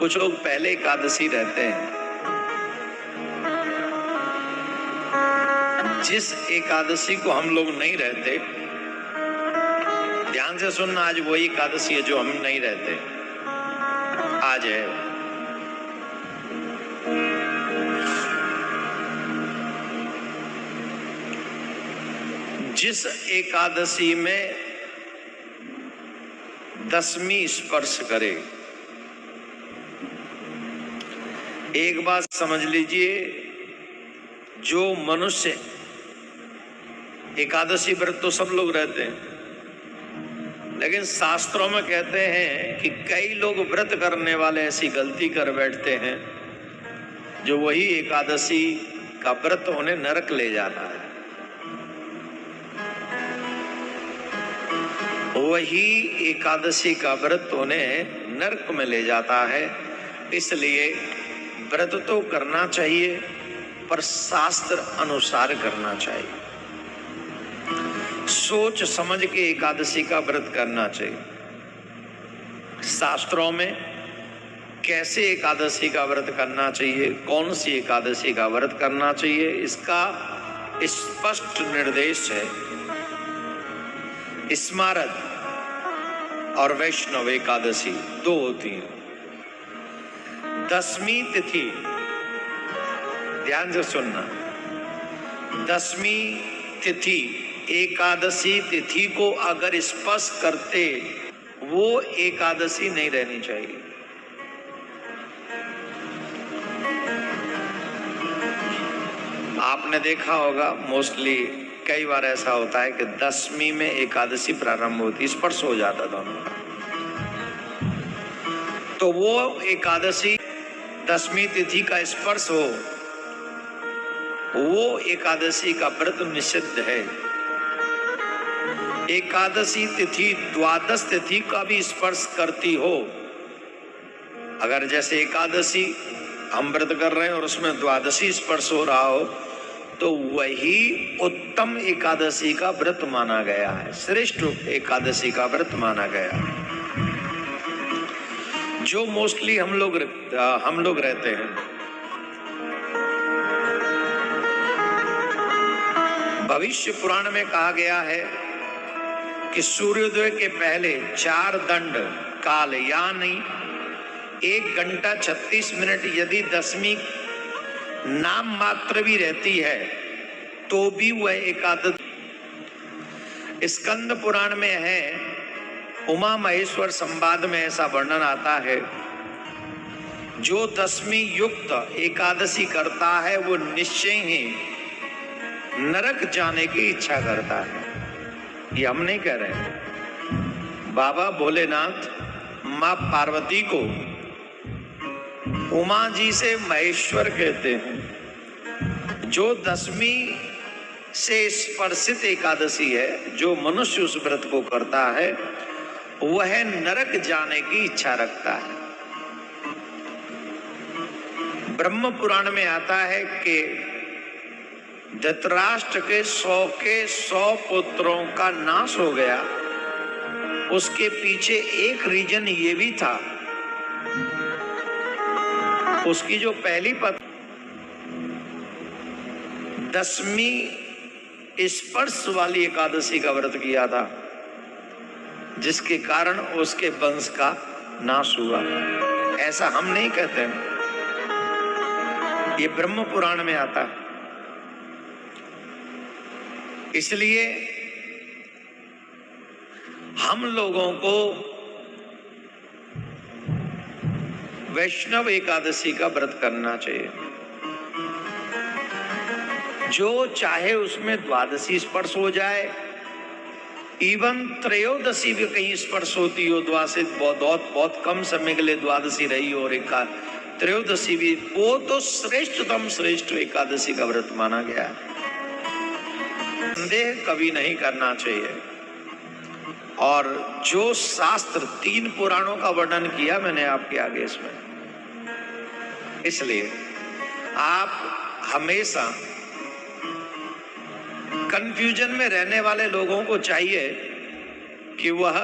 कुछ लोग पहले एकादशी रहते हैं। जिस एकादशी को हम लोग नहीं रहते, ध्यान से सुनना, आज वही एकादशी है जो हम नहीं रहते। आज है जिस एकादशी में दसवीं स्पर्श करे। एक बात समझ लीजिए, जो मनुष्य एकादशी व्रत तो सब लोग रहते हैं, लेकिन शास्त्रों में कहते हैं कि कई लोग व्रत करने वाले ऐसी गलती कर बैठते हैं जो वही एकादशी का व्रत उन्हें नरक ले जाता है। वही एकादशी का व्रत उन्हें नरक में ले जाता है। इसलिए व्रत तो करना चाहिए, पर शास्त्र अनुसार करना चाहिए। सोच समझ के एकादशी का व्रत करना चाहिए। शास्त्रों में कैसे एकादशी का व्रत करना चाहिए, कौन सी एकादशी का व्रत करना चाहिए, इसका स्पष्ट निर्देश है। स्मारत और वैष्णव एकादशी दो होती हैं। दसवीं तिथि, ध्यान से सुनना, दसवीं तिथि एकादशी तिथि को अगर स्पर्श करते, वो एकादशी नहीं रहनी चाहिए। आपने देखा होगा मोस्टली कई बार ऐसा होता है कि दसवीं में एकादशी प्रारंभ होती, स्पर्श हो जाता दोनों का, तो वो एकादशी दसवीं तिथि का स्पर्श हो, वो एकादशी का व्रत निषिद्ध है। एकादशी तिथि द्वादश तिथि का भी स्पर्श करती हो, अगर जैसे एकादशी हम व्रत कर रहे हैं और उसमें द्वादशी स्पर्श हो रहा हो, तो वही उत्तम एकादशी का व्रत माना गया है, श्रेष्ठ एकादशी का व्रत माना गया है। जो मोस्टली हम लोग रहते हैं, भविष्य पुराण में कहा गया है कि सूर्योदय के पहले 4 दंड काल यानी 1 घंटा 36 मिनट यदि दसवीं नाम मात्र भी रहती है तो भी वह एकादशी। स्कंद पुराण में है, उमा महेश्वर संवाद में ऐसा वर्णन आता है, जो दसवीं युक्त एकादशी करता है वो निश्चय ही नरक जाने की इच्छा करता है। ये हम नहीं कह रहे हैं, बाबा भोलेनाथ मां पार्वती को उमा जी से महेश्वर कहते हैं। जो दसवीं से स्पर्शित एकादशी है, जो मनुष्य उस व्रत को करता है, वह नरक जाने की इच्छा रखता है। ब्रह्म पुराण में आता है कि धृतराष्ट्र के 100 पुत्रों का नाश हो गया। उसके पीछे एक रीजन ये भी था, उसकी जो पहली पत्नी दसवीं स्पर्श वाली एकादशी का व्रत किया था, जिसके कारण उसके वंश का नाश हुआ। ऐसा हम नहीं कहते हैं, ये ब्रह्म पुराण में आता है। इसलिए हम लोगों को वैष्णव एकादशी का व्रत करना चाहिए। जो चाहे उसमें द्वादशी स्पर्श हो जाए, इवन त्रयोदशी भी कहीं स्पर्श होती हो, द्वादशी बहुत कम समय के लिए द्वादशी रही हो और त्रयोदशी भी, वो तो श्रेष्ठतम श्रेष्ठ एकादशी का व्रत माना गया है। संदेह कभी नहीं करना चाहिए। और जो शास्त्र 3 पुराणों का वर्णन किया मैंने आपके आगे इसमें, इसलिए आप हमेशा कंफ्यूजन में रहने वाले लोगों को चाहिए कि वह